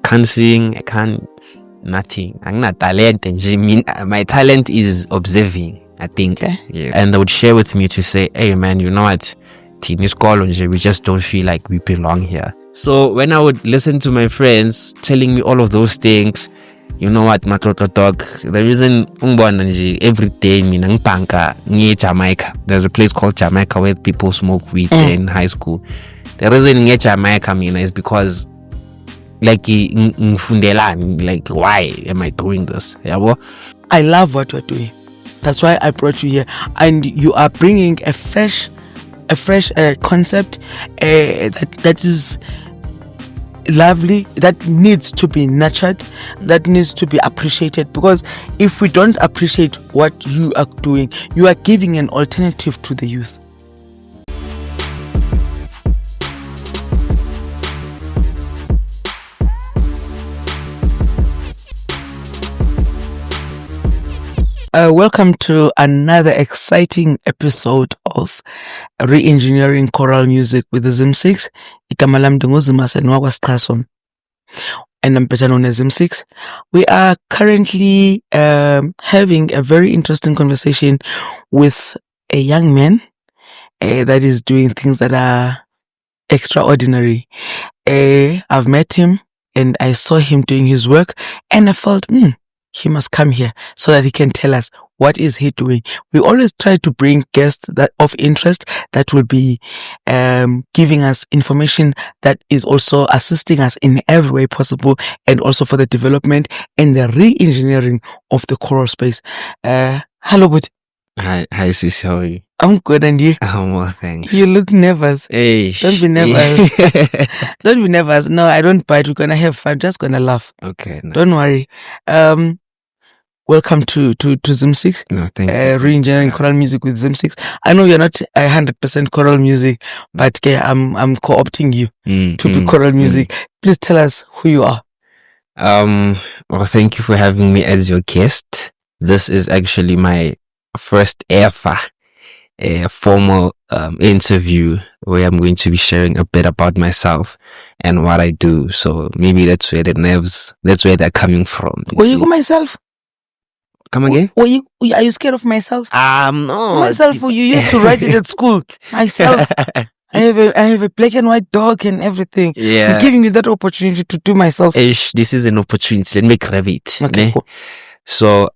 Can't sing, I can't nothing. I'm not talent, and my talent is observing, I think. Okay. Yeah. And they would share with me to say, hey man, you know what? We just don't feel like we belong here. So when I would listen to my friends telling me all of those things, you know what, Matlotlo dog, the reason every day near Jamaica, there's a place called Jamaica where people smoke weed in high school. The reason near Jamaica is because like why am I doing this? Yeah, I love what you're doing. That's why I brought you here, and you are bringing a fresh concept that is lovely, that needs to be nurtured, that needs to be appreciated. Because if we don't appreciate what you are doing, you are giving an alternative to the youth. Welcome to another exciting episode of Re-Engineering Choral Music with the Zim6. Igama lami ndinguZimase NwaKwaSixaso, and I'm better known as Zim6. We are currently having a very interesting conversation with a young man that is doing things that are extraordinary. I've met him and I saw him doing his work, and I felt, he must come here so that he can tell us what is he doing. We always try to bring guests that of interest that will be giving us information that is also assisting us in every way possible, and also for the development and the re-engineering of the choral space. Hello, bud. Hi sis, how are you? I'm good, and you? I'm well, thanks. You look nervous. Hey, don't be nervous. Don't be nervous. No, I don't bite. We're gonna have fun. Just gonna laugh. Okay. No. Don't worry. Welcome to Zim6. No, thank you. Re-engineering choral music with Zim6. I know you're not 100% choral music, but I'm co-opting you to be choral music. Please tell us who you are. Well, thank you for having me as your guest. This is actually my first ever formal interview where I'm going to be sharing a bit about myself and what I do. So maybe that's where they're coming from. Were you myself? Come again? Are you scared of myself? No. Myself, you used to write it at school. Myself. I have a black and white dog and everything. Yeah. You're giving me that opportunity to do myself. This is an opportunity. Let me grab it. Okay, cool. So,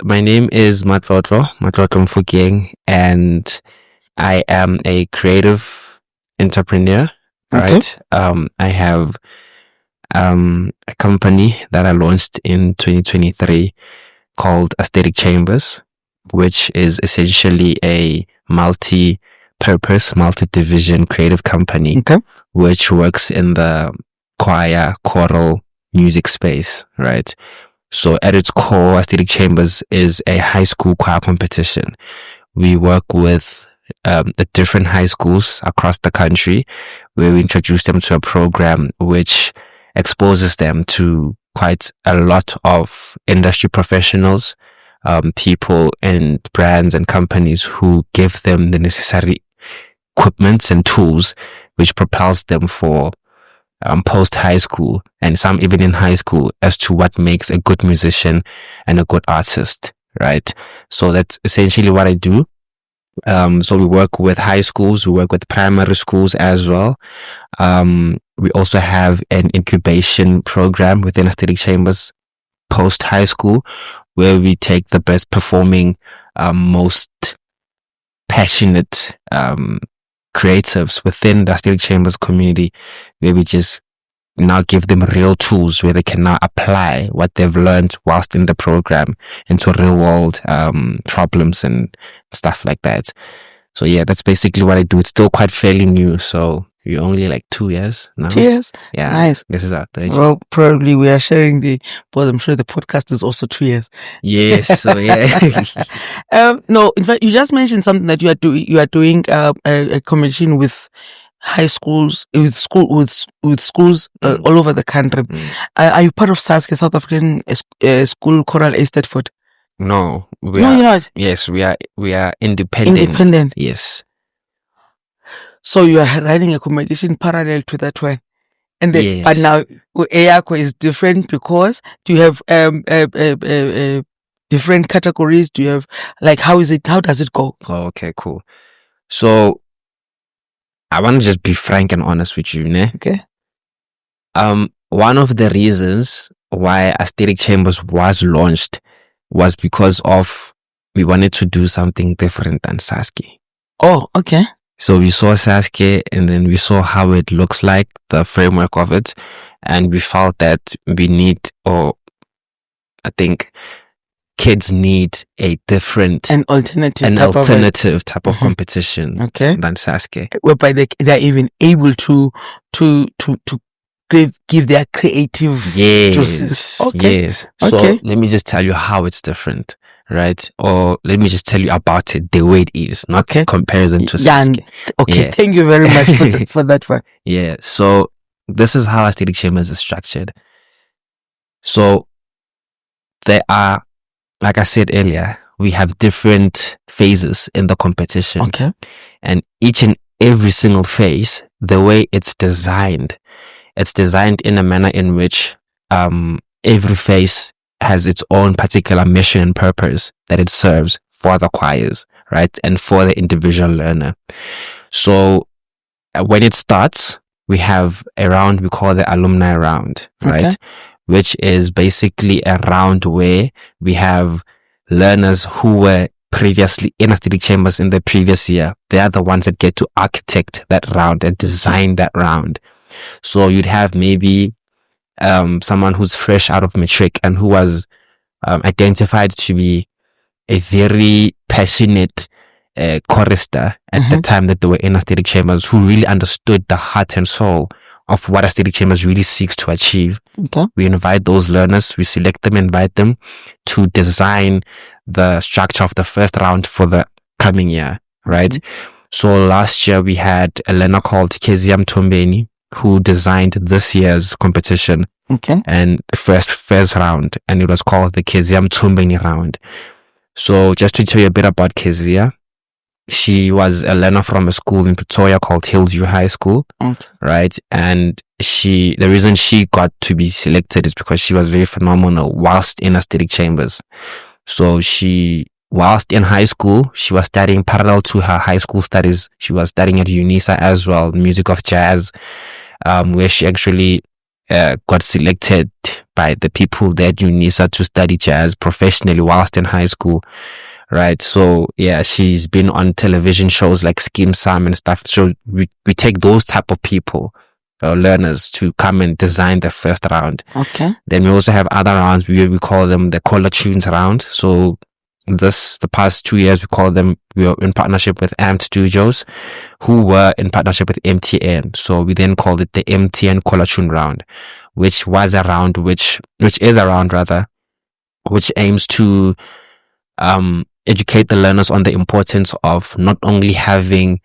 my name is Matlotlo Mfukeng, and I am a creative entrepreneur. Okay. Right. I have a company that I launched in 2023 called Aesthetic Chambers, which is essentially a multi-purpose, multi-division creative company, which works in the choral music space, right? So at its core, Aesthetic Chambers is a high school choir competition. We work with the different high schools across the country, where we introduce them to a program which exposes them to quite a lot of industry professionals, people and brands and companies who give them the necessary equipments and tools which propels them for post high school, and some even in high school, as to what makes a good musician and a good artist, right? So that's essentially what I do. So we work with high schools, we work with primary schools as well. We also have an incubation program within Aesthetic Chambers post high school, where we take the best performing, most passionate creatives within the Aesthetic Chambers community, where we just now give them real tools where they can now apply what they've learned whilst in the program into real world problems and stuff like that. So yeah, that's basically what I do. It's still quite fairly new, so you're only like 2 years now. 2 years? Yeah. Nice. This is our third. Well, probably we are sharing but I'm sure the podcast is also 2 years. Yes, so yeah. No, in fact, you just mentioned something that you are doing a competition with high schools, with schools all over the country. Are you part of SASK, South African School Choral Esthetic? No, you're not. Yes, we are independent. Independent. Yes. So you are running a competition parallel to that one. And then, Yes. but now Eyakho is different because do you have different categories? Do you have like how does it go? Oh, okay, cool. So I want to just be frank and honest with you, ne? Okay. One of the reasons why Aesthetic Chambers was launched was because of we wanted to do something different than Sasuke. Oh, okay. So we saw Sasuke and then we saw how it looks like, the framework of it, and we felt that we need, or I think kids need a different, An alternative type of competition than Sasuke. Whereby they're even able to give their creative juices. Okay. Yes. So let me just tell you how it's different, right? Or let me just tell you about it the way it is, not comparison to Sasuke. Okay, thank you very much for that one. Yeah. So this is how Aesthetic Chambers is structured. So there are, like I said earlier, we have different phases in the competition. Okay. And each and every single phase, the way it's designed in a manner in which every phase has its own particular mission and purpose that it serves for the choirs, right? And for the individual learner. So when it starts, we have a round we call the alumni round, right? Okay. Which is basically a round where we have learners who were previously in Aesthetic Chambers in the previous year. They are the ones that get to architect that round and design that round. So you'd have maybe someone who's fresh out of matric and who was identified to be a very passionate chorister at the time that they were in Aesthetic Chambers, who really understood the heart and soul of what Aesthetic Chambers really seeks to achieve. Okay. We invite those learners, we select them, invite them to design the structure of the first round for the coming year, right? So last year we had a learner called Keziam Tombeni who designed this year's competition. Okay. And the first round, and it was called the Keziam Tombeni round. So just to tell you a bit about Kezia, she was a learner from a school in Pretoria called Hillsview High School, right? And the reason she got to be selected is because she was very phenomenal whilst in Aesthetic Chambers. So whilst in high school, she was studying parallel to her high school studies. She was studying at UNISA as well, music of jazz, where she actually got selected by the people there at UNISA to study jazz professionally whilst in high school. Right. So yeah, she's been on television shows like Skim Sam and stuff. So we take those type of people, learners, to come and design the first round. Okay. Then we also have other rounds. We call them the Color Tunes round. So the past 2 years, we were in partnership with Amped Studios, who were in partnership with MTN. So we then called it the MTN Color Tune round, which is a round which aims to educate the learners on the importance of not only having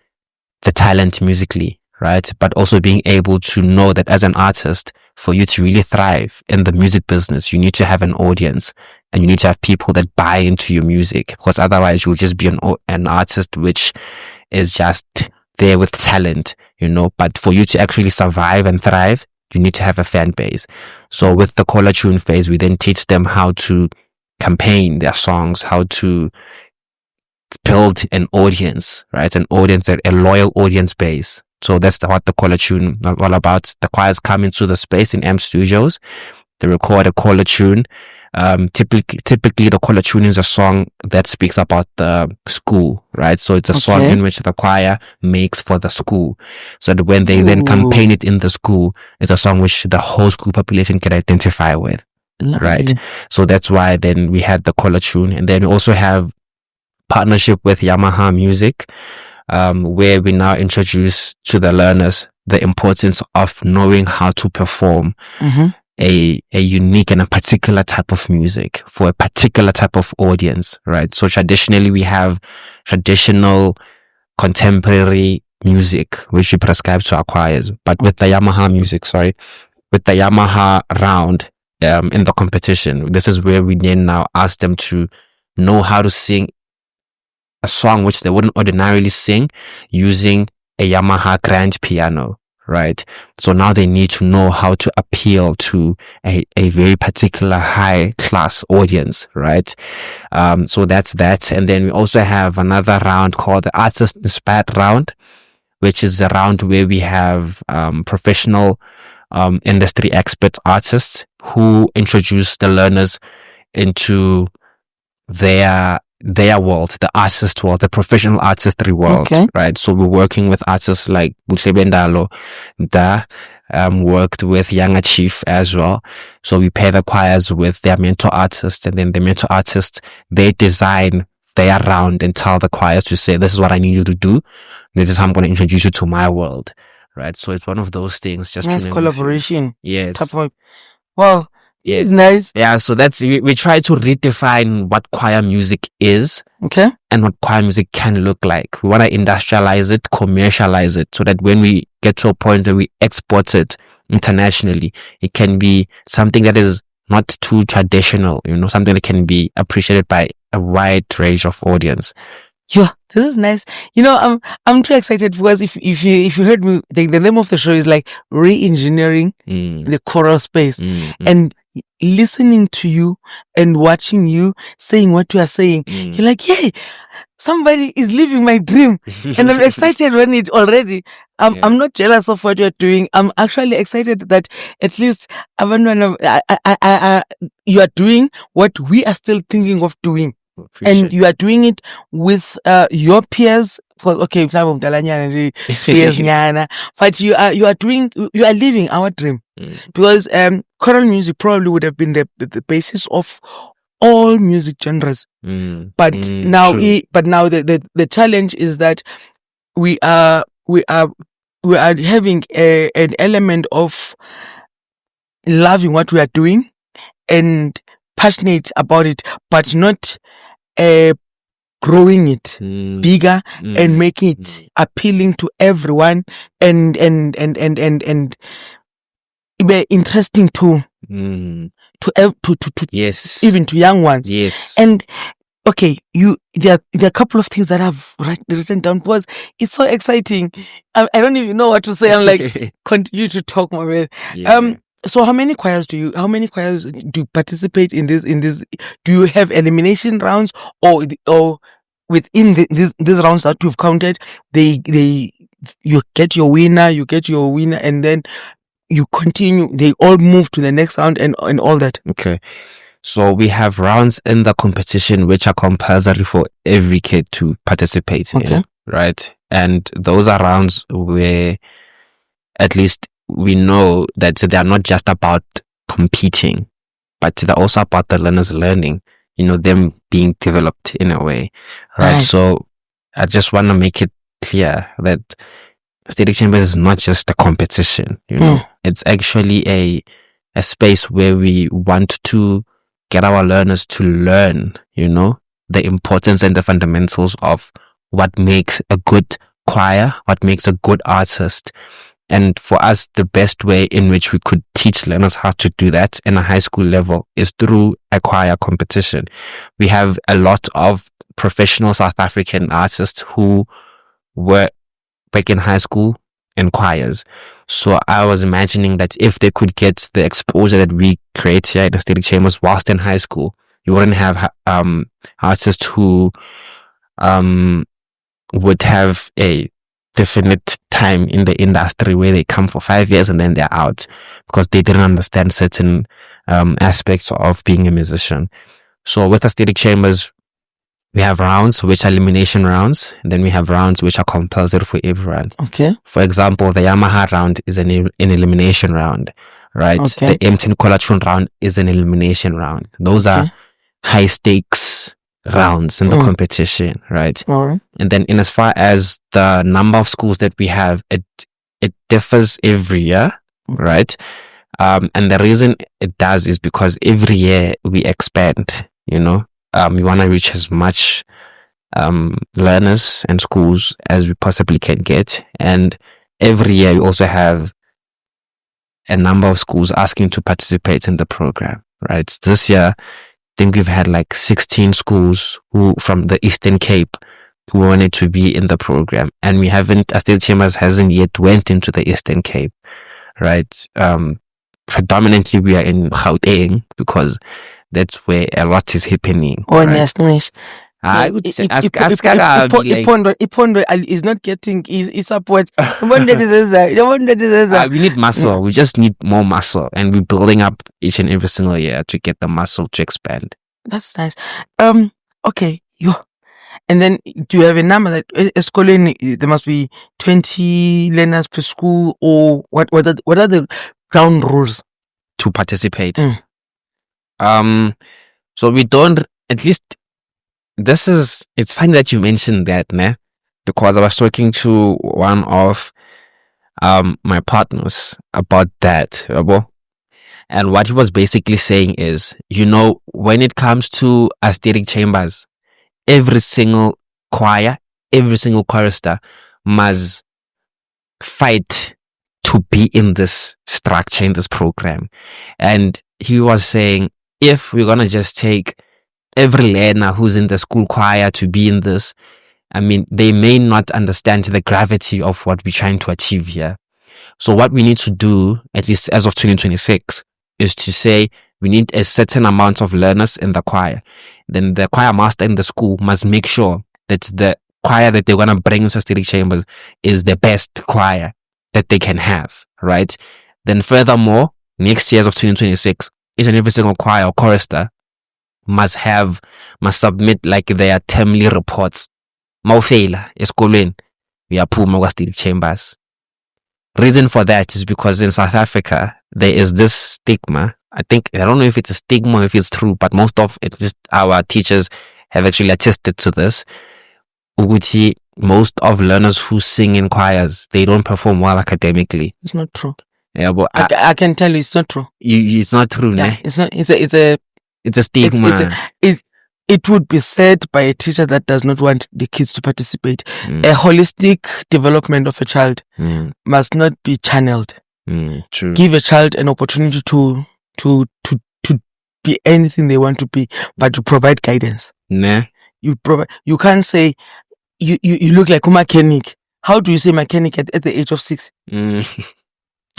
the talent musically, right, but also being able to know that as an artist, for you to really thrive in the music business, you need to have an audience and you need to have people that buy into your music, because otherwise you'll just be an artist which is just there with talent, but for you to actually survive and thrive, you need to have a fan base. So with the Color Tune phase, we then teach them how to campaign their songs, how to build an audience, right? A loyal audience base. So that's what the Color Tune is all about. The choirs come into the space in M Studios. They record a Color Tune. Typically the Color Tune is a song that speaks about the school, right? So it's a song in which the choir makes for the school. So that when they then campaign it in the school, it's a song which the whole school population can identify with. Right. So that's why then we had the Color Tune. And then we also have partnership with Yamaha Music, where we now introduce to the learners the importance of knowing how to perform a unique and a particular type of music for a particular type of audience, right? So traditionally we have traditional contemporary music, which we prescribe to our choirs, but with the Yamaha round, in the competition, this is where we then now ask them to know how to sing a song which they wouldn't ordinarily sing using a Yamaha grand piano, right? So now they need to know how to appeal to a very particular high class audience, right? So that's that. And then we also have another round called the Artist Inspired Round, which is a round where we have professional industry expert artists who introduce the learners into their world, the artist world, the professional artistry world, Okay. right? So we're working with artists like Butlebendalo, worked with Younger Chief as well. So we pair the choirs with their mentor artists, and then the mentor artists, they design their round and tell the choirs to say, this is what I need you to do. This is how I'm going to introduce you to my world, right? So it's one of those things. Just Nice to collaboration. Yes. Type of, wow. Yeah. It's nice. Yeah, so that's we try to redefine what choir music is, Okay. and what choir music can look like. We want to industrialize it, commercialize it, so that when we get to a point where we export it internationally, it can be something that is not too traditional, something that can be appreciated by a wide range of audience. Yeah, this is nice. I'm too excited because if you heard me, the name of the show is like re-engineering the choral space, and listening to you and watching you saying what you are saying, you're like, hey, somebody is living my dream, and I'm excited when it already. I'm not jealous of what you're doing. I'm actually excited that at least you are doing what we are still thinking of doing. And you are doing it with your peers. Okay, peers, but you are living our dream, because choral music probably would have been the basis of all music genres. But now the challenge is that we are having an element of loving what we are doing and passionate about it, but not growing it bigger and making it appealing to everyone and interesting to yes, even to young ones. Yes. And okay, there are a couple of things that I've written down because it's so exciting. I don't even know what to say. I'm like, continue to talk, my man. Yeah. So how many choirs do you participate in this? Do you have elimination rounds or within these rounds that you've counted, you get your winner, and then you continue, they all move to the next round and all that? Okay. So we have rounds in the competition which are compulsory for every kid to participate in, right? And those are rounds where at least we know that they are not just about competing, but they're also about the learners learning, them being developed in a way, right? Nice. So I just want to make it clear that Esthetic Chambers is not just a competition, it's actually a space where we want to get our learners to learn, the importance and the fundamentals of what makes a good choir, what makes a good artist. And for us, the best way in which we could teach learners how to do that in a high school level is through a choir competition. We have a lot of professional South African artists who were back in high school in choirs. So I was imagining that if they could get the exposure that we create here at Esthetic Chambers whilst in high school, you wouldn't have artists who would have a definite time in the industry where they come for 5 years and then they're out because they didn't understand certain aspects of being a musician. So with Esthetic Chambers, we have rounds which are elimination rounds, and then we have rounds which are compulsory for everyone. Okay. For example, the Yamaha round is an elimination round, right? Okay. The Mtin Kolatron round is an elimination round. Those are high stakes rounds in the competition, right? All right. And then in as far as the number of schools that we have, it differs every year, right? And the reason it does is because every year we expand, we want to reach as much learners and schools as we possibly can get. And every year we also have a number of schools asking to participate in the program, right? This year, I think we've had like 16 schools who from the Eastern Cape who wanted to be in the program, and Aesthetic Chambers hasn't yet went into the Eastern Cape, right? Predominantly we are in Gauteng because that's where a lot is happening. Oh, right? yes. I would say Ipondo is not getting his support. We need muscle. We just need more muscle, and we're building up each and every single year to get the muscle to expand. That's nice. Okay, and then do you have a number that a school there must be 20 learners per school, or what are the ground rules to participate? So we don't, at least it's funny that you mentioned that, ne? Because I was talking to one of my partners about that, and what he was basically saying is, when it comes to aesthetic chambers, every single choir, every single chorister must fight to be in this structure, in this program. And he was saying, if we're gonna just take every learner who's in the school choir to be in this, I mean, they may not understand the gravity of what we're trying to achieve here. So what we need to do, at least as of 2026, is to say we need a certain amount of learners in the choir. Then the choir master in the school must make sure that the choir that they're going to bring into aesthetic chambers is the best choir that they can have, right? Then furthermore, next year as of 2026, each and every single choir or chorister must submit like their termly reports. Mawufeyila esikolweni uyaphuma kwa-aesthetic chambers. Reason for that is because in South Africa there is this stigma. I don't know if it's a stigma or if it's true, but most of it, just our teachers have actually attested to this. Most of learners who sing in choirs, they don't perform well academically. It's not true. Yeah, but I can tell you it's not true. It's not true, yeah, ne? It's not. It's a stigma. It would be said by a teacher that does not want the kids to participate. A holistic development of a child must not be channeled. True. Give a child an opportunity to be anything they want to be, but to provide guidance. Nah. You can't say you look like a mechanic. How do you say mechanic at the age of 6? Do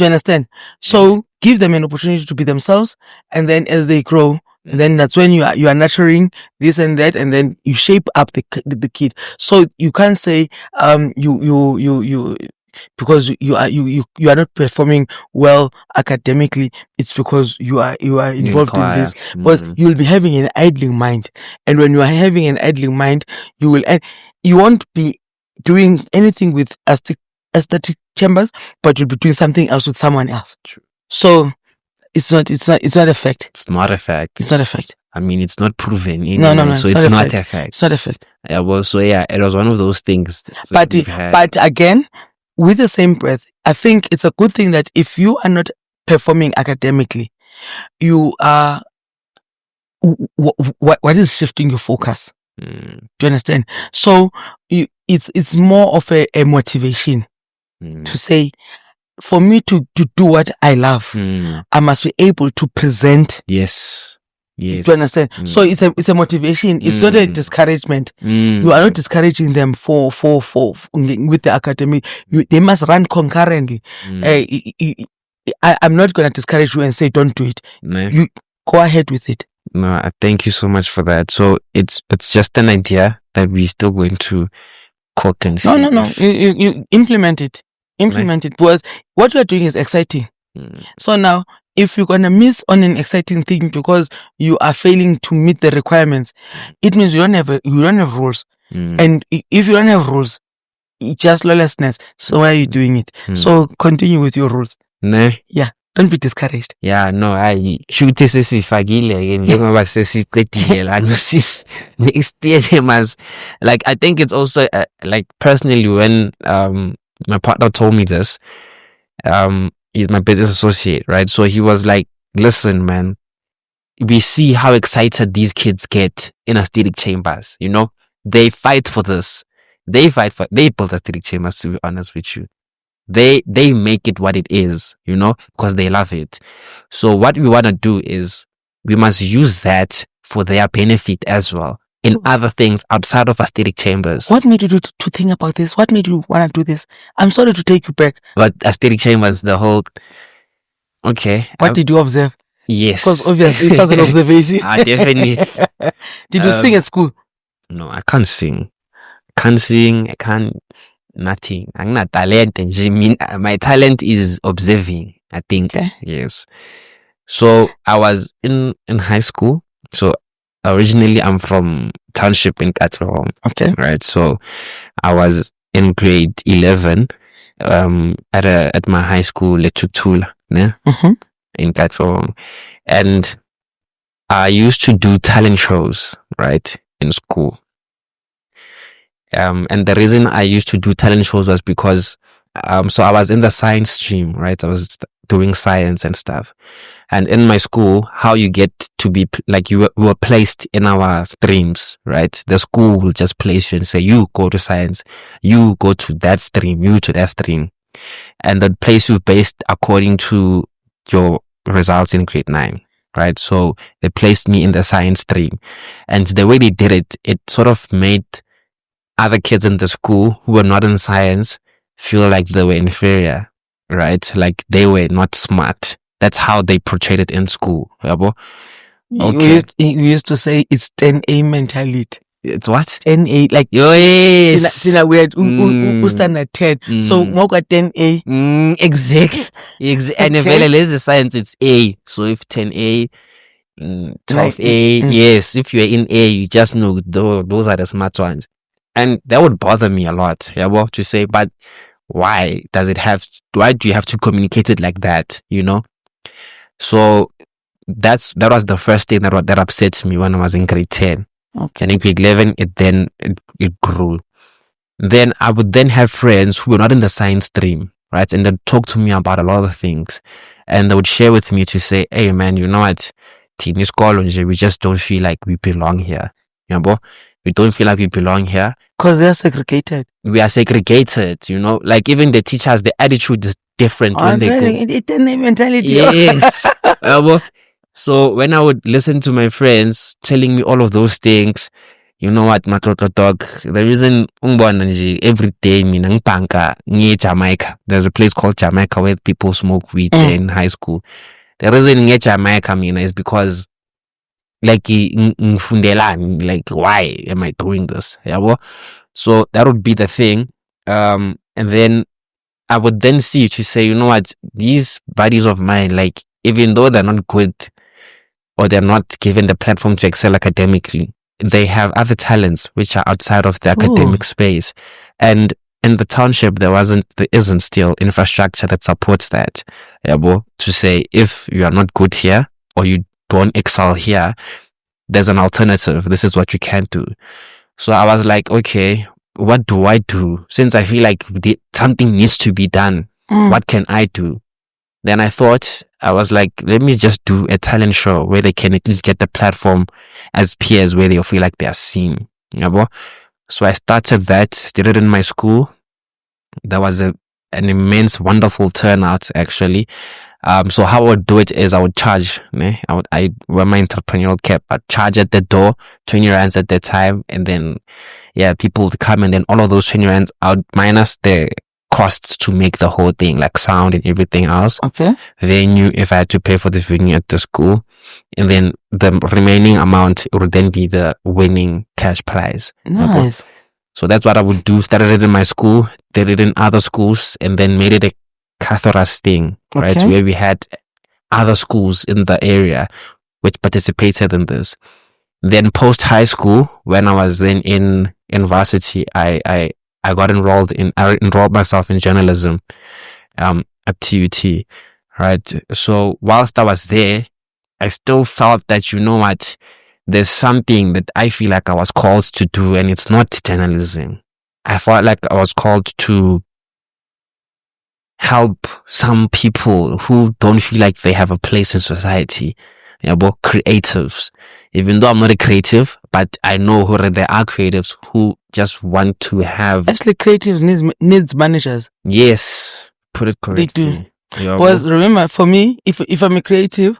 you understand? So give them an opportunity to be themselves, and then as they grow, and then that's when you are nurturing this and that, and then you shape up the kid. So you can't say you because you are not performing well academically, it's because you are involved in this. But you will be having an idling mind, and when you are having an idling mind, you won't be doing anything with aesthetic chambers, but you'll be doing something else with someone else. True. So it's not a fact. It's not a fact. It's not a fact. I mean, it's not proven. No. So it's not a fact. It's not a fact. Yeah, well, so yeah, it was one of those things. But again, with the same breath, I think it's a good thing that if you are not performing academically, you are. What is shifting your focus? Do you understand? So it's more of a motivation to say, for me to do what I love, I must be able to present. Yes. Do you understand? So it's a motivation. It's not a discouragement. You are not discouraging them for with the academy. They must run concurrently. I'm not going to discourage you and say don't do it. No. You go ahead with it. No, thank you so much for that. So it's just an idea that we're still going to cook and see. No. You implement it. It, because what you are doing is exciting. So now, if you're gonna miss on an exciting thing because you are failing to meet the requirements, it means you don't have rules. And if you don't have rules, it's just lawlessness. So why are you doing it? So continue with your rules. No. Yeah. Don't be discouraged. Yeah, no, I should sesifagile again. Njengoba sesiqedile lana sis next year as like I think it's also like personally when my partner told me this, he's my business associate, right? So he was like, listen, man, we see how excited these kids get in aesthetic chambers, they fight for this. They build aesthetic chambers, to be honest with you. They make it what it is, because they love it. So what we want to do is we must use that for their benefit as well. in other things outside of aesthetic chambers. What made you to think about this? What made you want to do this? I'm sorry to take you back. But aesthetic chambers, the whole... Okay. What did you observe? Yes. Because obviously it was an observation. Definitely. Did you sing at school? No, I can't sing. I can't... Nothing. I'm not talent. My talent is observing, I think. Okay. Yes. So I was in high school. So originally I'm from township in Choral. Okay. Right. So I was in grade 11 at my high school, Matlotlo, in Choral. And I used to do talent shows, right, in school. And the reason I used to do talent shows was because so I was in the science stream, right? I was doing science and stuff. And in my school, how you get to be like we were placed in our streams, right? The school will just place you and say, you go to science, you go to that stream, you to that stream. And they'd place you based according to your results in grade 9, right? So they placed me in the science stream. And the way they did it, it sort of made other kids in the school who were not in science feel like they were inferior, right? Like they were not smart. That's how they portrayed it in school. Okay. We used to say it's 10A mentality. It's what? 10A, like yes. we had who stand at 10. So more got 10A. Exactly. And if it is the science, it's A. So if 10A, 12A, yes. If you're in A, you just know those are the smart ones. And that would bother me a lot, to say, but why do you have to communicate it like that, So that was the first thing that upset me when I was in grade 10. Okay. And in grade 11, it grew. Then I would then have friends who were not in the science stream, right? And they'd talk to me about a lot of things. And they would share with me to say, hey man, you know what? We just don't feel like we belong here. We don't feel like we belong here. Because they're segregated. We are segregated, like even the teachers, the attitude is different when they go. It's a mentality. Yes. So when I would listen to my friends telling me all of those things, you know what, Matlotlo dog, the reason every day near Jamaica, there's a place called Jamaica where people smoke weed in high school. The reason near Jamaica, is because like why am I doing this? So that would be the thing. And then I would then see to say, you know what, these buddies of mine, like even though they're not good or they're not given the platform to excel academically, they have other talents which are outside of the academic space. And in the township, there isn't still infrastructure that supports that. To say if you are not good here or you don't excel here, there's an alternative. This is what you can do. So I was like, okay, what do I do? Since I feel like something needs to be done, what can I do? Then I thought, I was like, let me just do a talent show where they can at least get the platform as peers where they feel like they are seen. So I started that, did it in my school. There was an immense, wonderful turnout actually. So how I would do it is I would charge. I wear my entrepreneurial cap. I'd charge at the door, 20 rands at the time, and then people would come, and then all of those 20 rands I would minus the costs to make the whole thing, like sound and everything else. Okay. Venue, if I had to pay for the venue at the school, and then the remaining amount would then be the winning cash prize. Nice. So that's what I would do. Started it in my school, did it in other schools, and then made it a Cathoras thing, right? Where we had other schools in the area which participated in this. Then post high school, when I was then in varsity, I enrolled myself in journalism at TUT, right? So whilst I was there, I still felt that, you know what, there's something that I feel like I was called to do, and it's not journalism. I felt like I was called to help some people who don't feel like they have a place in society. Creatives. Even though I'm not a creative, but I know there are creatives who just want to have. Actually, creatives needs managers. Yes, put it correctly. They do. Because remember, for me, if I'm a creative,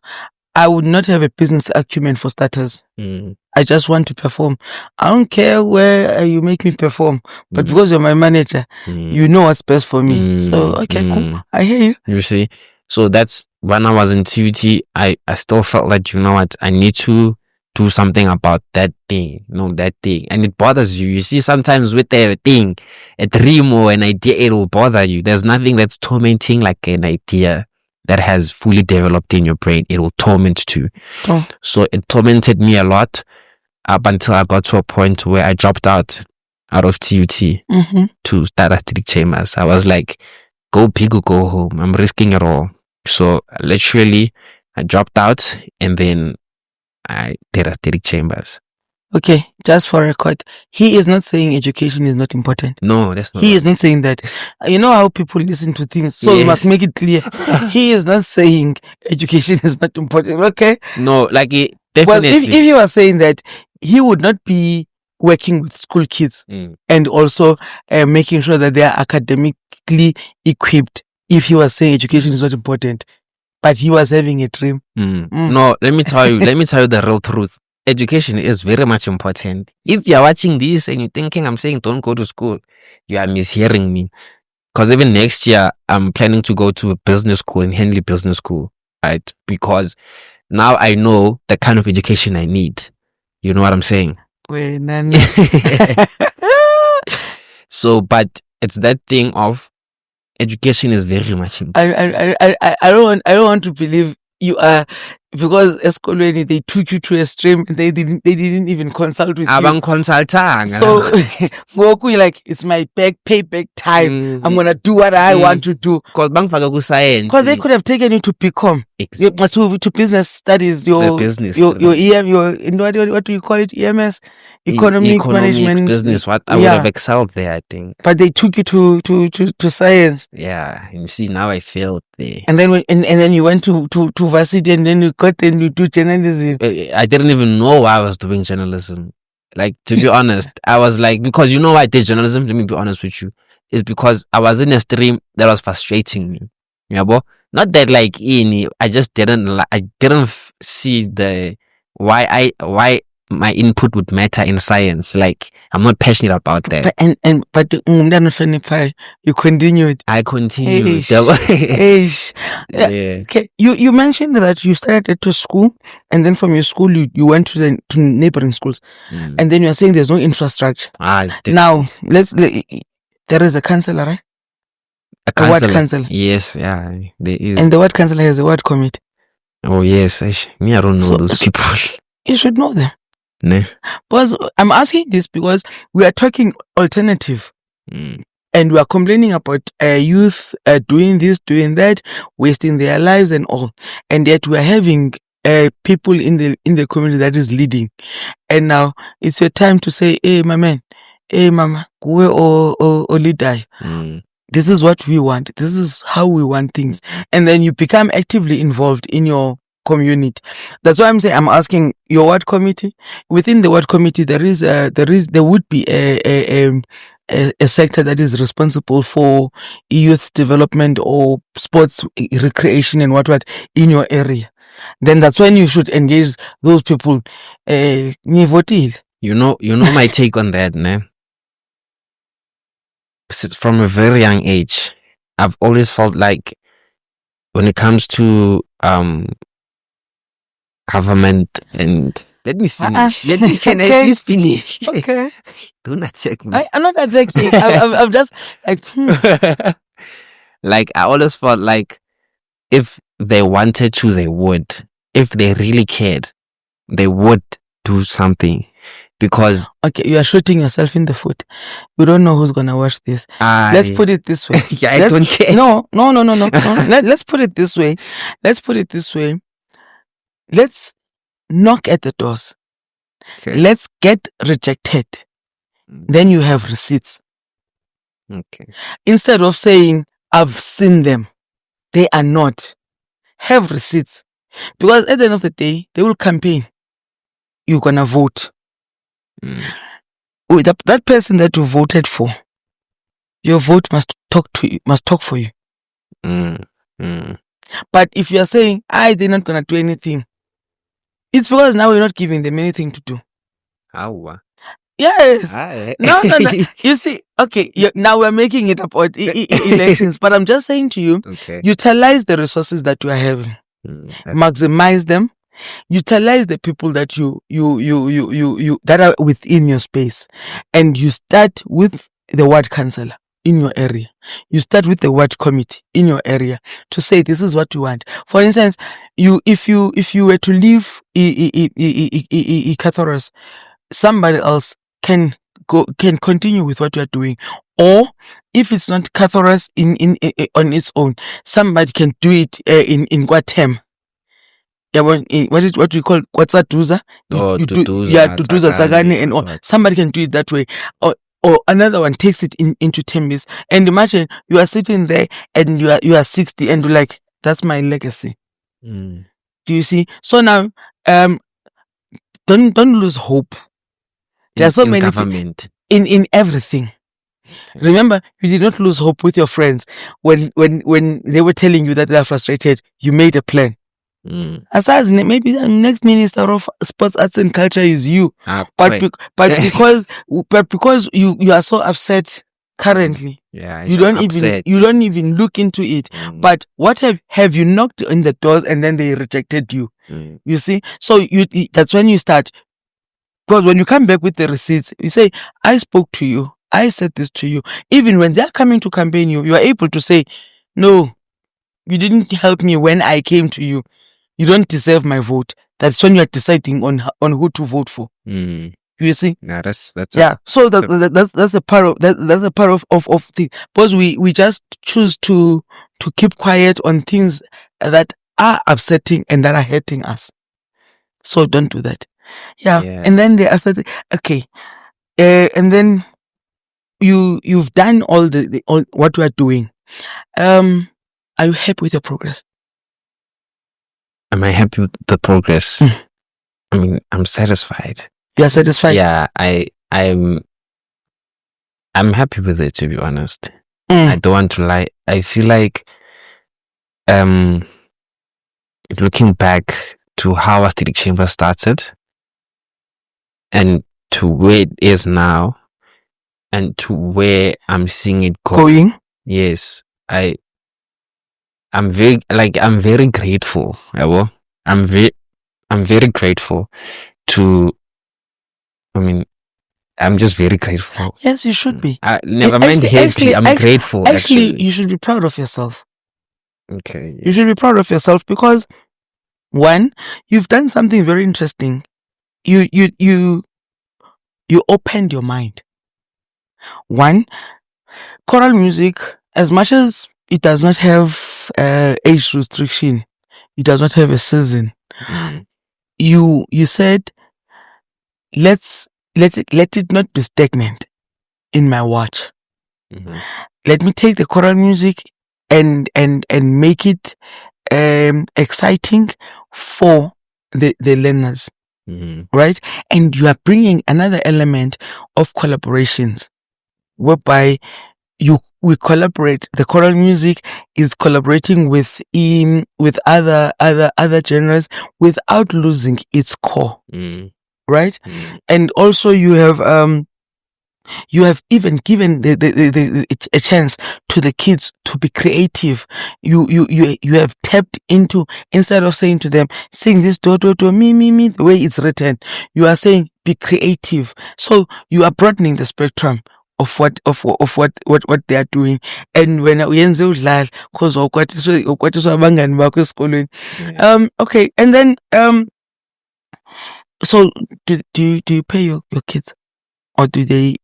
I would not have a business acumen for starters. I just want to perform. I don't care where you make me perform, but because you're my manager, you know what's best for me. So, okay, cool. I hear you. You see? So that's when I was in TUT, I still felt like, you know what, I need to do something about that thing, that thing. And it bothers you. You see, sometimes with a thing, a dream or an idea, it will bother you. There's nothing that's tormenting like an idea that has fully developed in your brain. It will torment you. Oh. So it tormented me a lot up until I got to a point where I dropped out of TUT to start Aesthetic Chambers. I was like, go big or go home. I'm risking it all. So literally, I dropped out and then I did Aesthetic Chambers. Okay, just for record, he is not saying education is not important. No, that's not. He is not saying that. You know how people listen to things, so we must make it clear. He is not saying education is not important. Okay. No, like it definitely. Because if he was saying that, he would not be working with school kids and also making sure that they are academically equipped. If he was saying education is not important, but he was having a dream. No, let me tell you the real truth. Education is very much important. If you're watching this and you're thinking I'm saying don't go to school, you are mishearing me. Because even next year, I'm planning to go to a business school in Henley Business School, right? Because now I know the kind of education I need. You know what I'm saying? Wait, Nana. So, but it's that thing of education is very much important. I don't want to believe you are, because Eskolweni, they took you to a stream and they didn't even consult with you. Abang consultang. So Goku, you're like, it's my payback time. I'm gonna do what I want to do. Because they could have taken you to BCom, exactly. to business studies, your EM, what do you call it? EMS, economic management, business. What I would have excelled there, I think. But they took you to science. Yeah, you see, now I failed there. And then and then you went to varsity, and then you do journalism. I didn't even know why I was doing journalism. Like, to be honest, I was like, because you know why I did journalism? Let me be honest with you. It's because I was in a stream that was frustrating me. Yeah, but not that like I just didn't see the why my input would matter in science. Like, I'm not passionate about that. But you continued. I continued. Yeah. Okay. You mentioned that you started at a school, and then from your school you went to neighboring schools, and then you are saying there's no infrastructure. Now there is a councillor, right? A ward councillor. Yes, yeah, there is. And the ward councillor has a ward committee. Oh yes, me, I don't know those people. You should know them. No. Because I'm asking this because we are talking alternative, and we are complaining about youth doing this, doing that, wasting their lives and all, and yet we are having people in the community that is leading. And now it's your time to say, hey, my man, hey, mama, go or lead. This is what we want. This is how we want things. And then you become actively involved in your community. That's why I'm saying I'm asking your ward committee. Within the ward committee, there would be a sector that is responsible for youth development or sports recreation and what in your area. Then that's when you should engage those people. You know my take on that, ne? From a very young age, I've always felt like when it comes to government and let me finish. Can I please finish? Okay. Do not attack me. I'm not attacking. I'm just like like I always felt like if they wanted to, they would. If they really cared, they would do something. Because you are shooting yourself in the foot. You don't know who's gonna watch this. Let's put it this way. I don't care. No. Let's put it this way. Let's knock at the doors. Okay. Let's get rejected. Then you have receipts. Okay. Instead of saying, I've seen them, they are not. Have receipts. Because at the end of the day, they will campaign. You're gonna vote. That person that you voted for, your vote must talk for you. But if you are saying, they're not gonna do anything, It's because now we're not giving them anything to do. How? Yes. Ah, No. You see, okay, now we're making it about elections, but I'm just saying to you, Okay. utilize the resources that you are having, maximize them, utilize the people that you that are within your space, and you start with the ward councillor in your area. You start with the ward committee in your area to say this is what you want. For instance, if you were to leave Cathoras, somebody else can continue with what you are doing, or if it's not Cathoras in on its own, somebody can do it in Guatem. Yeah, what we call Kwatsaduza. Duduza Tsagani and all. Somebody can do it that way. Or another one takes it into Tembis. And imagine you are sitting there and you are 60 and you're like, that's my legacy. Do you see? So now don't lose hope. There are so many government. In everything. Okay. Remember, you did not lose hope with your friends when they were telling you that they are frustrated. You made a plan. As far as maybe the next minister of sports, arts and culture is you, but because you are so upset currently, you don't even look into it. But what have you knocked on the doors and then they rejected you? You see, so that's when you start. Because when you come back with the receipts, you say, I spoke to you, I said this to you. Even when they're coming to campaign you, you are able to say, no, you didn't help me when I came to you. You don't deserve my vote. That's when you're deciding on who to vote for. You see? Yeah, that's So that's a part of that's a part of things. Because we just choose to keep quiet on things that are upsetting and that are hurting us. So don't do that. Yeah. And then the aesthetic. Okay. And then you've done all all what we are doing. Are you happy with your progress? Am I happy with the progress? I mean, I'm satisfied. You are satisfied? Yeah, I'm happy with it, to be honest. I don't want to lie. I feel like looking back to how Aesthetic Chamber started and to where it is now and to where I'm seeing it going. Yes, I'm very grateful. I'm very grateful to. I mean, I'm just very grateful. Yes, you should be. Never mind happy. I'm grateful. Actually, you should be proud of yourself. Okay. Yeah. You should be proud of yourself because, one, you've done something very interesting. You opened your mind. One, choral music, as much as it does not have age restriction, it does not have a season. You said, let it not be stagnant in my watch. Let me take the choral music and make it exciting for the learners. Right? And you are bringing another element of collaborations whereby we collaborate. The choral music is collaborating with other genres without losing its core. Right? And also you have even given a chance to the kids to be creative. You have tapped into, instead of saying to them, sing this do me the way it's written, you are saying be creative. So you are broadening the spectrum of what they are doing. And when uyenze udlala cause ukwatiswa abangani bakho esikolweni. Okay, and then so do you pay your kids? Or do they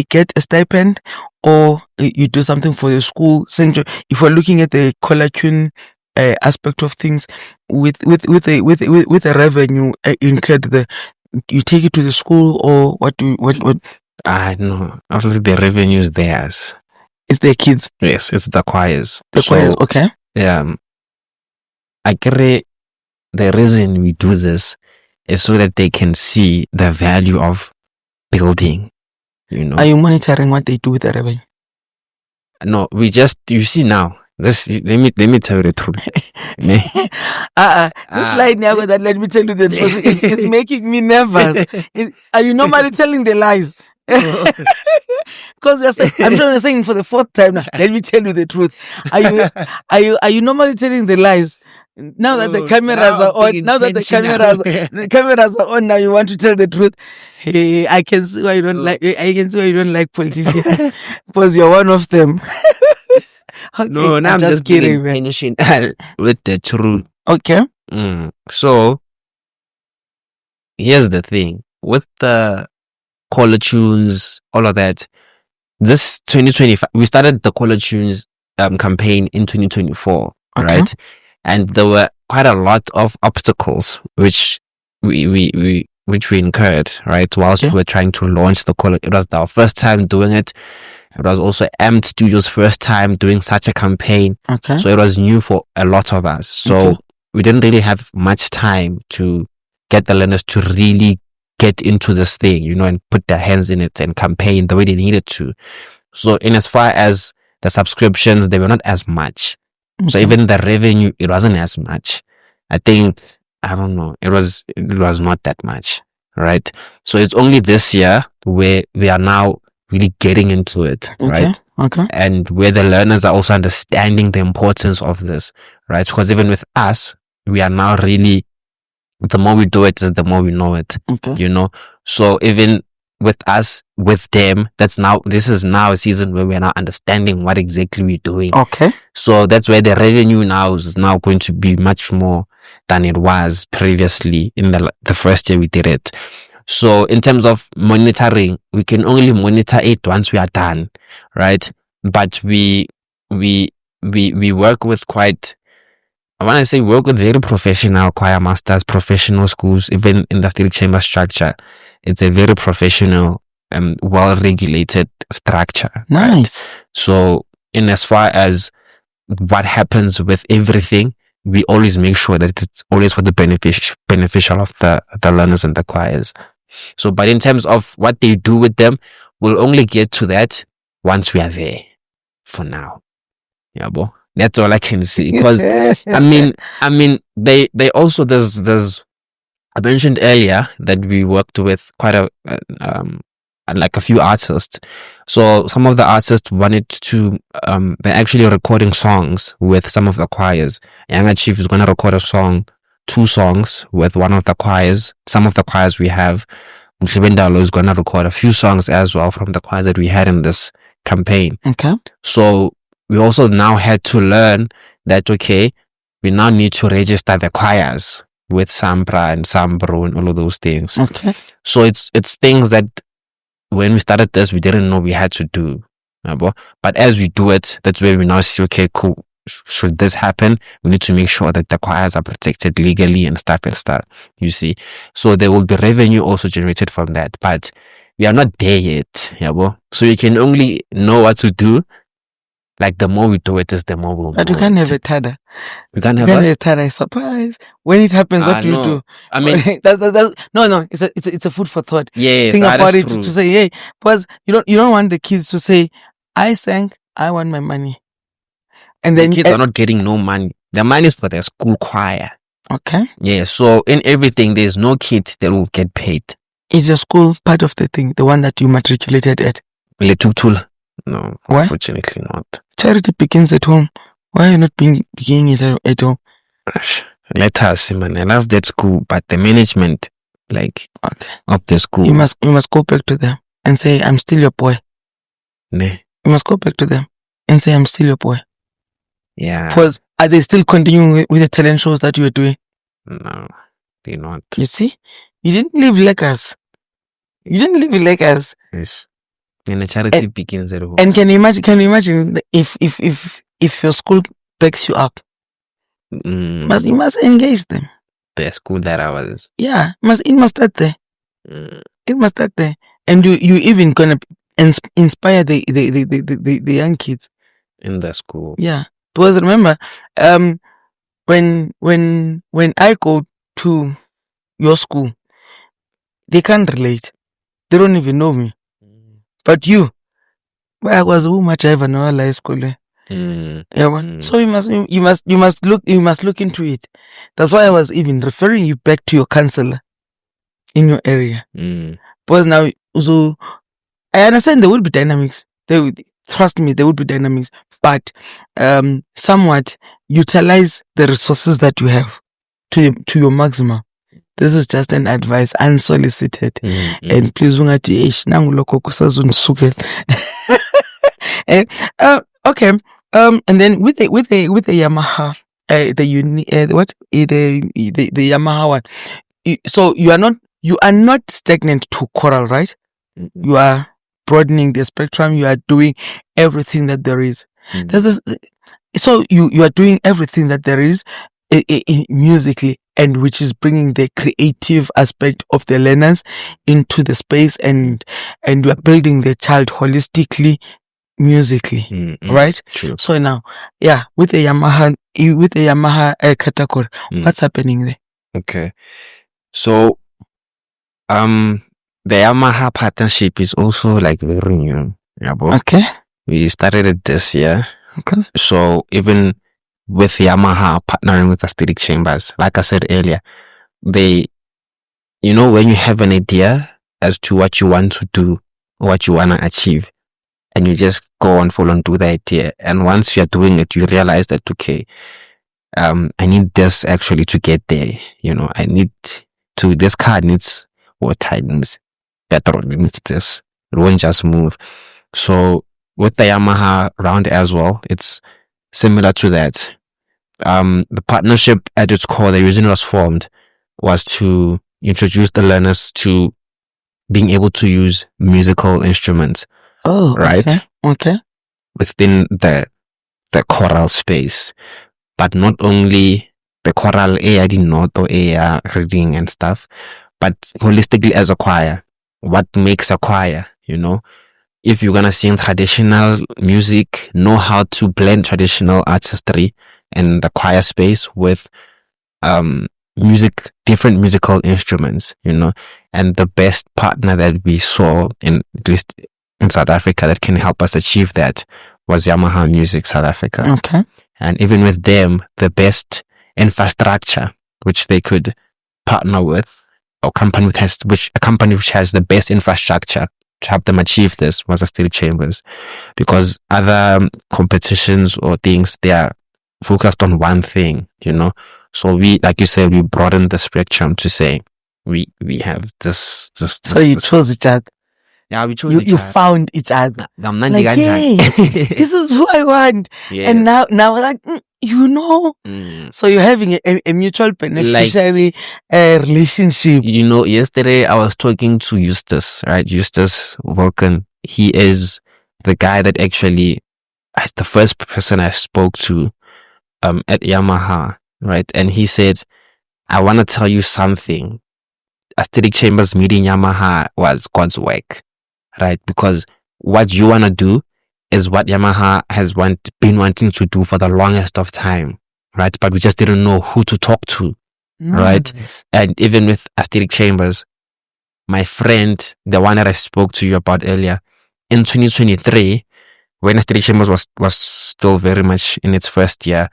get a stipend, or you do something for your school? If we're looking at the collecting aspect of things, with the revenue incurred, you take it to the school, or what? I know. Obviously, the revenue is theirs. It's their kids. Yes, it's the choirs. Choirs, okay. Yeah. I carry the reason we do this is so that they can see the value of building. Are you monitoring what they do with the revenue? No, you see now, Let me tell you the truth. This line now that let me tell you the truth is making me nervous. Are you normally telling the lies? Because I'm sure you're saying for the fourth time now. Let me tell you the truth. Are you normally telling the lies? Now that the cameras are on, the cameras are on, now you want to tell the truth. Hey, I can see why you don't like. I can see why you don't like politicians because you're one of them. Okay, No, now I'm just kidding, being man. intentional with the truth. Okay. So here's the thing with the caller tunes, all of that. This 2025, we started the caller tunes campaign in 2024, Okay. right? And there were quite a lot of obstacles which we incurred, right? Whilst we were trying to launch the caller. It was our first time doing it. It was also AMT Studios' first time doing such a campaign. Okay. So it was new for a lot of us. So we didn't really have much time to get the learners to really get into this thing, you know, and put their hands in it and campaign the way they needed to. So in as far as the subscriptions, they were not as much. So even the revenue, it wasn't as much. I think, I don't know, it was not that much, right? So it's only this year where we are now really getting into it, right? Okay. And where the learners are also understanding the importance of this, right? Because even with us, we are now really, the more we do it, is the more we know it, you know? So even with us, with them, this is now a season where we're now understanding what exactly we're doing. Okay. So that's where the revenue now is now going to be much more than it was previously in the first year we did it. So in terms of monitoring, we can only monitor it once we are done, right? But we work with quite, I want to say work with very professional choir masters, professional schools, even in the esthetic chamber structure. It's a very professional and well-regulated structure. Nice. Right? So in as far as what happens with everything, we always make sure that it's always for the beneficial of the learners and the choirs. So, but in terms of what they do with them, we'll only get to that once we are there. For now, yeah, bo. That's all I can say. Because I mean, they also there's I mentioned earlier that we worked with quite like a few artists. So some of the artists wanted to they're actually recording songs with some of the choirs. Younger Chief is gonna record a song, 2 songs with one of the choirs. Some of the choirs we have. Mhlibendalo is gonna record a few songs as well from the choirs that we had in this campaign. Okay. So we also now had to learn that we now need to register the choirs with Sampra and Sambro and all of those things. Okay. So it's things that when we started this, we didn't know we had to do. But as we do it, that's where we now see, okay, cool. Should this happen, we need to make sure that the choirs are protected legally and stuff, you see. So there will be revenue also generated from that. But we are not there yet. So you can only know what to do. Like the more we do it, is the more we'll. But you can't have a tada. You can't have a tada. Surprise! When it happens, what do you do? I mean, no. It's a food for thought. Yeah, think about it to say, hey, because you don't want the kids to say, I sang, I want my money, and then the kids are not getting no money. The money is for their school choir. Okay. Yeah. So in everything, there's no kid that will get paid. Is your school part of the thing, the one that you matriculated at? No, why? Unfortunately not. Charity begins at home. Why are you not beginning it at home? Let us, man. I love that school, but the management, of the school. You must go back to them and say, I'm still your boy. Ne. You must go back to them and say, I'm still your boy. Yeah. Because are they still continuing with the talent shows that you were doing? No, they're not. You see? You didn't live like us. Yes. And the charity begins at home. And can you imagine if your school backs you up? You must engage them. The school that I was. Yeah, it must start there. It must start there. And you even gonna inspire the young kids in the school. Yeah. Because remember, when I go to your school, they can't relate. They don't even know me. But you, where was who much I ever know high school? Yeah, so you must look into it. That's why I was even referring you back to your counselor in your area. Because now, so I understand there will be dynamics. Trust me, there will be dynamics, but somewhat utilize the resources that you have to your maximum. This is just an advice, unsolicited, and please ungathi nangu lokho kusazondisukela. Okay. And then with the Yamaha, the Yamaha one. So you are not stagnant to choral, right? You are broadening the spectrum. You are doing everything that there is. So you are doing everything that there is musically, and which is bringing the creative aspect of the learners into the space, and you are building the child holistically, musically, right? True. So now, with the Yamaha category, what's happening there? Okay. So, the Yamaha partnership is also like very new. Yeah, Okay. We started it this year. Okay. So even with Yamaha partnering with Aesthetic Chambers, like I said earlier, when you have an idea as to what you want to do, what you want to achieve, and you just go and follow and do the idea. And once you're doing it, you realize that, okay, I need this actually to get there. This car needs water, it needs petrol, it needs this. It won't just move. So with the Yamaha round as well, it's similar to that. The partnership at its core, the reason it was formed was to introduce the learners to being able to use musical instruments. Oh, right. Okay. Within the choral space, but not only the choral area, the note or area reading and stuff, but holistically as a choir. What makes a choir? If you're gonna sing traditional music, know how to blend traditional artistry in the choir space with different musical instruments, and the best partner that we saw at least in South Africa that can help us achieve that was Yamaha Music South Africa. Okay. And even with them, the best infrastructure which they could partner with, or a company which has the best infrastructure to help them achieve this was Aesthetic Chambers, because other competitions or things, they are focused on one thing, So we, like you said, we broadened the spectrum to say we have this. So you chose each other. Yeah, we chose you found each other. Like, hey, this is who I want. Yes. And now like, so you're having a mutual beneficiary relationship. Yesterday I was talking to Eustace, right? Eustace Vulcan. He is the guy that actually is the first person I spoke to at Yamaha, right? And he said, I want to tell you something. Aesthetic Chambers meeting Yamaha was God's work, right? Because what you want to do is what Yamaha has been wanting to do for the longest of time, right? But we just didn't know who to talk to, right? And even with Aesthetic Chambers, my friend, the one that I spoke to you about earlier, in 2023, when Aesthetic Chambers was still very much in its first year,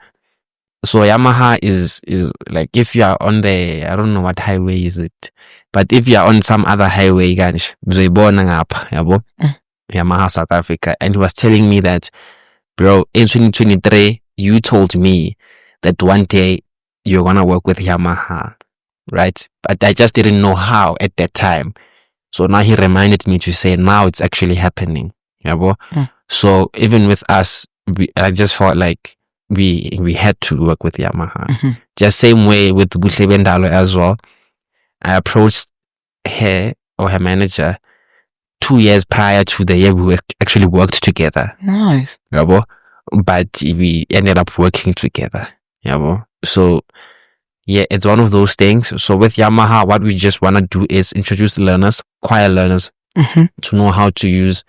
so Yamaha is like, if you are on I don't know what highway is it, but if you are on some other highway, Yamaha South Africa, and he was telling me that, bro, in 2023, you told me that one day you're gonna work with Yamaha, right? But I just didn't know how at that time. So now he reminded me to say, now it's actually happening. So even with us, I just felt like we had to work with Yamaha. Just same way with Buhle Bendalo as well. I approached her or her manager 2 years prior to the year we actually worked together. Nice. But we ended up working together. So yeah, it's one of those things. So with Yamaha, what we just want to do is introduce learners, choir learners, to know how to use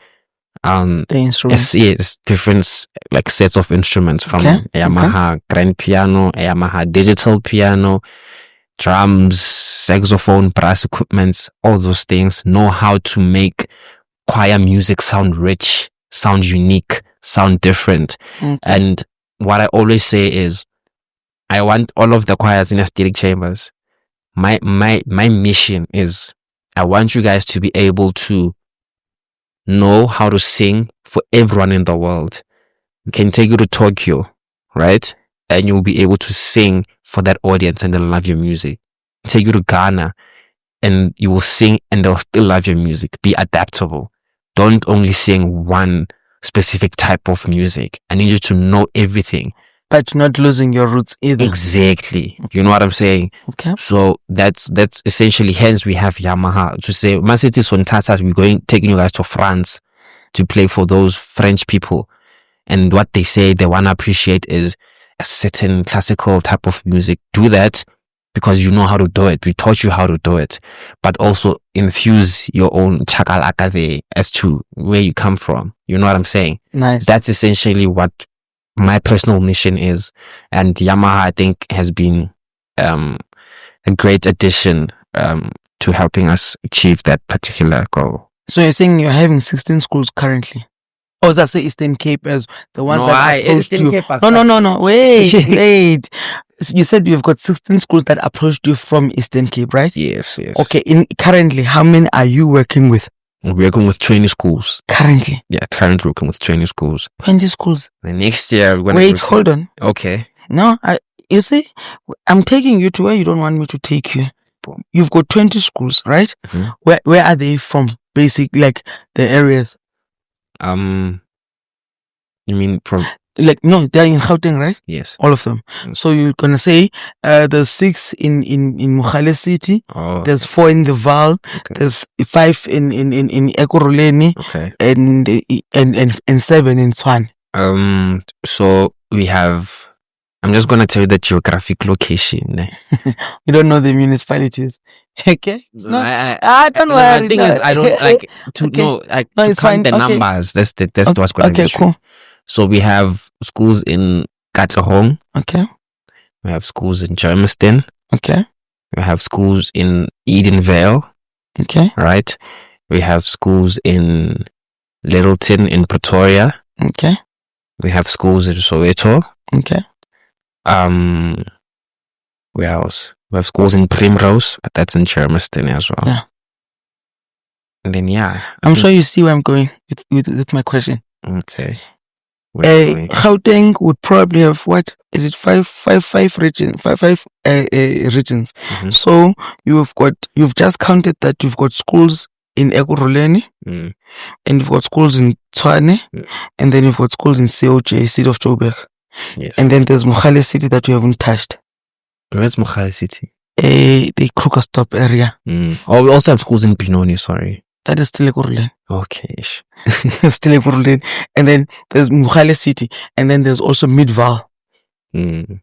the instruments. Yes, different like sets of instruments from Yamaha grand piano, Yamaha digital piano, drums, saxophone, brass equipments, all those things. Know how to make choir music sound rich, sound unique, sound different. And what I always say is, I want all of the choirs in Aesthetic Chambers. My mission is, I want you guys to be able to know how to sing for everyone in the world. We can take you to Tokyo, right? And you'll be able to sing for that audience and they'll love your music. Take you to Ghana and you will sing and they'll still love your music. Be adaptable. Don't only sing one specific type of music. I need you to know everything. But not losing your roots either. Exactly. You know what I'm saying? Okay. So that's essentially, hence we have Yamaha to say, Man City Sontata, we're taking you guys to France to play for those French people. And what they say they want to appreciate is a certain classical type of music. Do that because you know how to do it. We taught you how to do it. But also infuse your own chakalaka there as to where you come from. You know what I'm saying? Nice. That's essentially what my personal mission is. And Yamaha, I think, has been a great addition to helping us achieve that particular goal. So you're saying you're having 16 schools currently? Or does that say Eastern Cape as the ones that approached you? No. Wait. You said you've got 16 schools that approached you from Eastern Cape, right? Yes. Okay, currently, how many are you working with? We're working with 20 schools. Currently? Yeah, currently working with 20 schools. 20 schools? The next year, we're Wait, hold on. Okay. No, you see, I'm taking you to where you don't want me to take you. You've got 20 schools, right? Mm-hmm. Where are they from? Basically, like the areas. You mean from? Like, no, they're in Gauteng, right? Yes. All of them. Mm-hmm. So you're gonna say there's 6 in Mogale City. Oh. There's 4 in the Val. Okay. There's 5 in Ekurhuleni. Okay. And 7 in Tshwane. So we have. I'm just gonna tell you the geographic location. You don't know the municipalities. Okay. No, I don't know. The thing is, I don't like to know. Like to count the numbers. That's what's gonna be. Okay, cool. So we have schools in Katlehong. Okay. We have schools in Germiston. Okay. We have schools in Edenvale. Okay. Right. We have schools in Littleton in Pretoria. Okay. We have schools in Soweto. Okay. Where else? We have schools in Primrose, but that's in Germiston as well. Yeah. And then I'm sure you see where I'm going with my question. Okay. Gauteng would probably have what is it? five regions? Five regions. Mm-hmm. So you've just counted that you've got schools in Ekurhuleni, and you've got schools in Tshwane, and then you've got schools in COJ, City of Joburg. Yes. And then there's Mogale City that you haven't touched. Where's Mogale City? The Krugerstop area. Oh, we also have schools in Benoni, sorry. That is still Ekurhuleni. Okay. Still Ekurhuleni. And then there's Mogale City. And then there's also Midval. You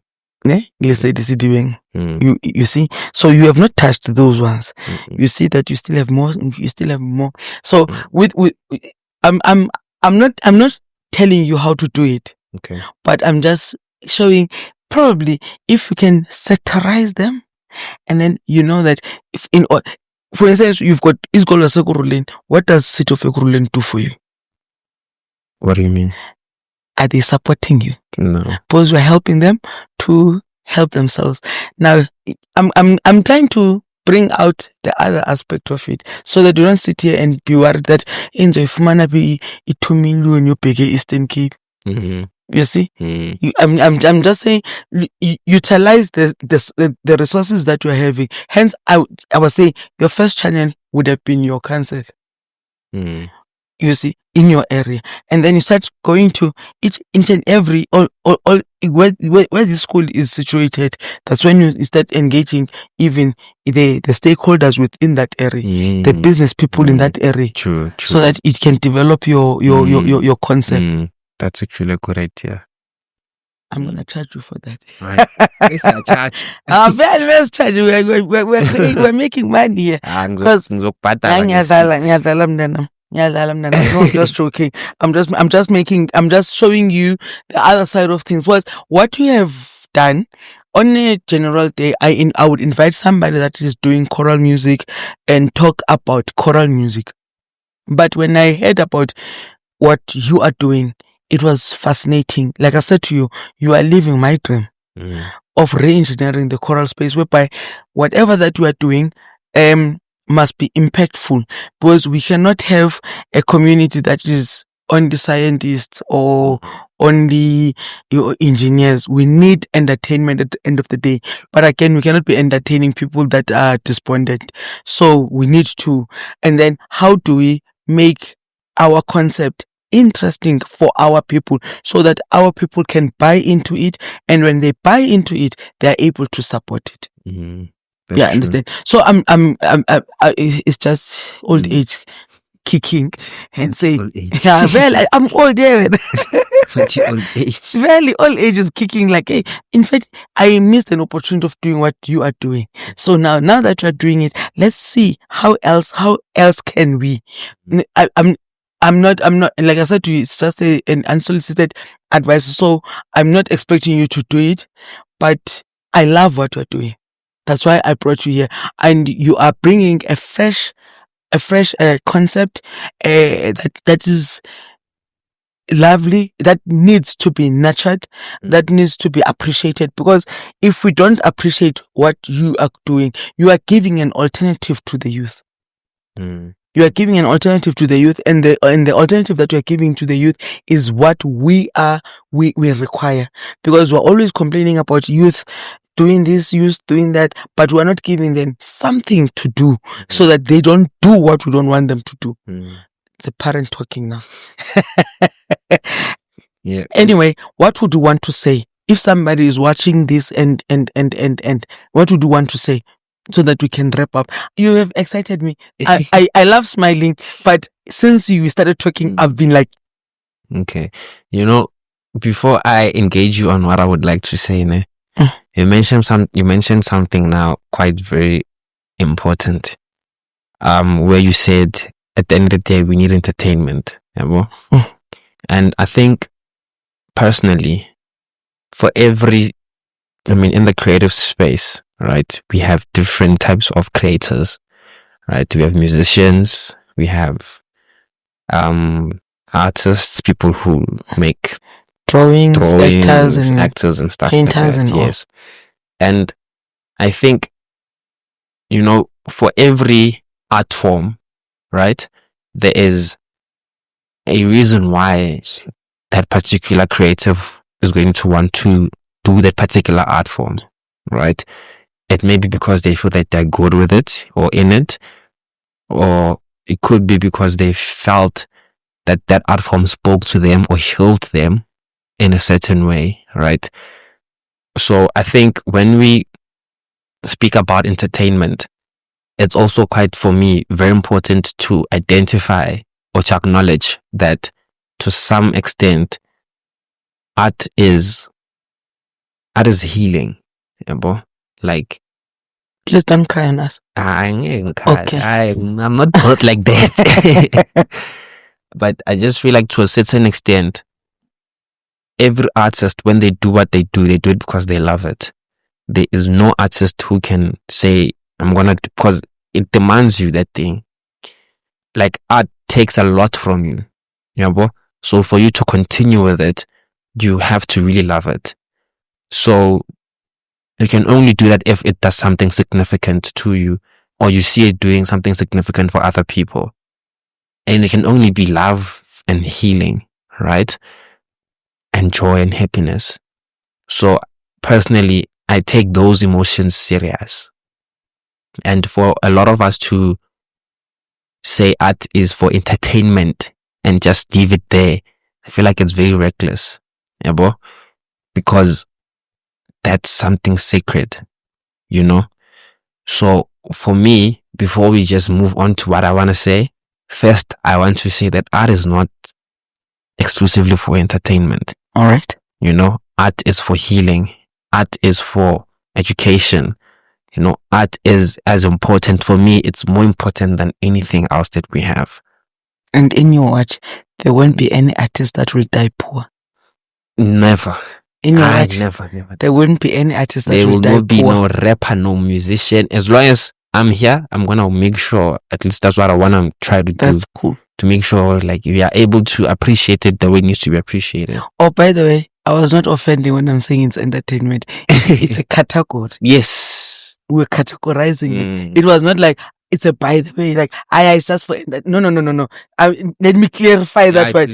see? So you have not touched those ones. You see that you still have more. So I'm not telling you how to do it. Okay. But I'm just showing probably if you can sectorize them, and then you know that if for instance you've got Isikolo Ekurhuleni, what does City of Ekurhuleni do for you? What do you mean? Are they supporting you? No. Because we're helping them to help themselves. Now I'm trying to bring out the other aspect of it so that you don't sit here and be worried that if mana be 2 million you pay Eastern Cape. Mm-hmm. You see, I'm just saying, utilize the resources that you're having. Hence, I was saying your first channel would have been your concert. You see, in your area, and then you start going to each and every all where the school is situated. That's when you start engaging even the stakeholders within that area, the business people in that area. True. So that it can develop your concept. That's actually a good idea. I'm gonna charge you for that. Right. It's a charge. Let's charge you. We're making money here. Because no, just joking. I'm just showing you the other side of things. What you have done on a general day, I would invite somebody that is doing choral music and talk about choral music. But when I heard about what you are doing, it was fascinating. Like I said to you, you are living my dream of re-engineering the choral space, whereby whatever that you are doing must be impactful, because we cannot have a community that is only scientists or only engineers. We need entertainment at the end of the day. But again, we cannot be entertaining people that are despondent. So we need to. And then how do we make our concept interesting for our people so that our people can buy into it, and when they buy into it, they are able to support it. Yeah, understand. So it's just old age kicking and say, yeah, well, I'm old, yeah. Old age. Very old age is kicking like, hey, in fact, I missed an opportunity of doing what you are doing. So now that you are doing it, let's see how else can we? I'm not, like I said to you, it's just an unsolicited advice. So I'm not expecting you to do it, but I love what you're doing. That's why I brought you here. And you are bringing a fresh concept that is lovely, that needs to be nurtured, that needs to be appreciated. Because if we don't appreciate what you are doing, you are giving an alternative to the youth. You are giving an alternative to the youth, and the alternative that you are giving to the youth is what we require. Because we're always complaining about youth doing this, youth doing that, but we're not giving them something to do so that they don't do what we don't want them to do. It's a parent talking now. Yeah. Anyway, what would you want to say if somebody is watching this and what would you want to say so that we can wrap up? You have excited me. I love smiling, but since you started talking, I've been like, okay. Before I engage you on what I would like to say, you mentioned something now quite very important. Where you said at the end of the day we need entertainment. And I think personally, for in the creative space, right, we have different types of creators, right? We have musicians, we have artists, people who make drawings, actors and stuff painters like that. and yes. And I think, for every art form, right, there is a reason why that particular creative is going to want to do that particular art form, right? It may be because they feel that they're good with it or in it, or it could be because they felt that art form spoke to them or healed them in a certain way, right? So I think when we speak about entertainment, it's also quite, for me, very important to identify or to acknowledge that to some extent art is healing. Like, please don't cry on us. Okay. I'm not built like that. But I just feel like to a certain extent, every artist, when they do what they do it because they love it. There is no artist who can say, because it demands you that thing. Like, art takes a lot from you. So for you to continue with it, you have to really love it. So you can only do that if it does something significant to you, or you see it doing something significant for other people. And it can only be love and healing, right? And joy and happiness. So personally, I take those emotions serious. And for a lot of us to say art is for entertainment and just leave it there, I feel like it's very reckless. Because that's something sacred, So for me, before we just move on to what I want to say, first I want to say that art is not exclusively for entertainment. All right. Art is for healing. Art is for education. Art is as important. For me, it's more important than anything else that we have. And in your watch, there won't be any artist that will die poor. Never. In your watch, never. There wouldn't be any artist that will die poor. There will not be no rapper, no musician. As long as I'm here, I'm going to make sure, at least that's what I want to try to do. That's cool. to make sure like we are able to appreciate it the way it needs to be appreciated. Oh, by the way, I was not offending when I'm saying it's entertainment. It's a category. Yes. We're categorizing it. It was not like it's a by the way, like it's just for that. No. Let me clarify that one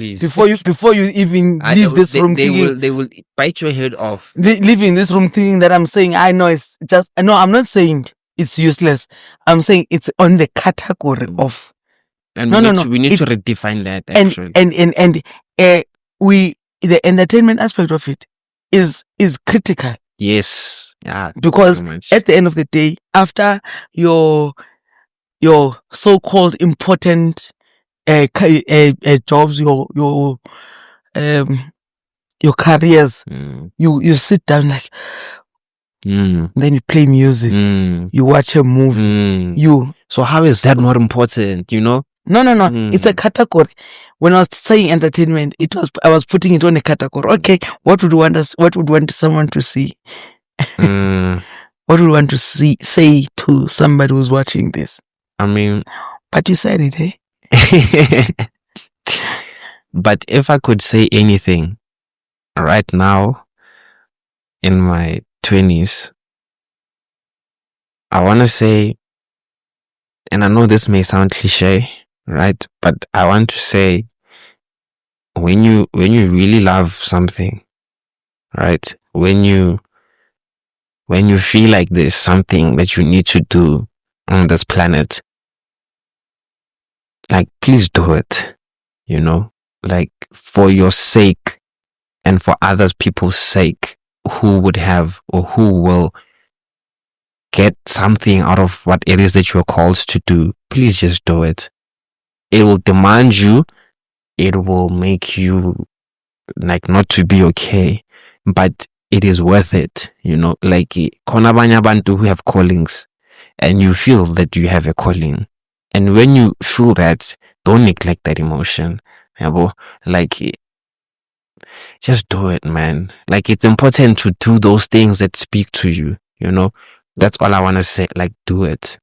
before you even leave this room. They will bite your head off. Leave in this room thinking that I'm saying I know it's just no. I'm not saying it's useless. I'm saying it's on the category of. And we need to redefine that actually. And the entertainment aspect of it is critical. Yes. Yeah. Because at the end of the day, after your so-called important jobs, your careers, you sit down like then you play music, you watch a movie, so how is that not important, you know? No. It's a category. When I was saying entertainment, I was putting it on a category. Okay, what would want someone to see? What would you want to say to somebody who's watching this? I mean, but you said it, eh? But if I could say anything right now in my 20s, I want to say, and I know this may sound cliche, right? But I want to say, when you really love something, right? When you feel like there's something that you need to do on this planet, like, please do it, you know, like for your sake and for other people's sake who would have or who will get something out of what it is that you're called to do. Please just do it. It will demand you. It will make you like not to be okay, but it is worth it, you know. Like khona abanye abantu who have callings and you feel that you have a calling, and when you feel that, don't neglect that emotion. Like, just do it, man. Like, it's important to do those things that speak to you, you know. That's all I want to say. Like, do it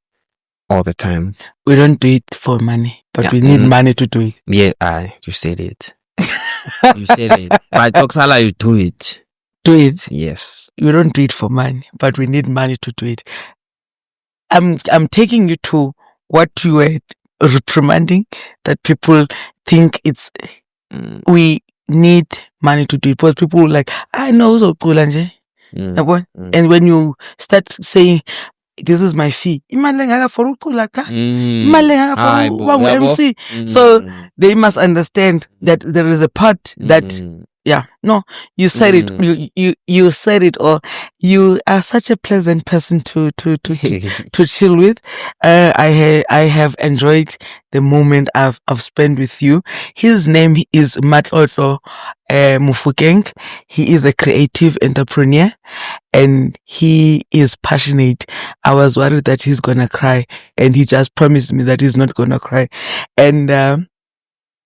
all the time. We don't do it for money, but we need money to do it. Yeah, you said it. You said it. But Oksala, you do it. Do it? Yes. We don't do it for money, but we need money to do it. I'm taking you to what you were reprimanding, that people think it's we need money to do it, because people like, I know so cool, and when you start saying this is my fee, MC, so they must understand that there is a part that you said it. You said it all. You are such a pleasant person to chill with. I have enjoyed the moment I've spent with you. His name is Matlotlo Mufukeng. He is a creative entrepreneur and he is passionate. I was worried that he's gonna cry, and he just promised me that he's not gonna cry. And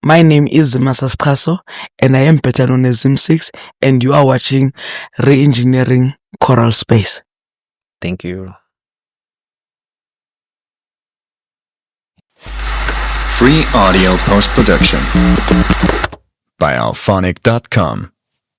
my name is Masastraso, and I am better known as Zim6, and you are watching Re-Engineering Choral Space. Thank you. Free audio post-production by alphonic.com.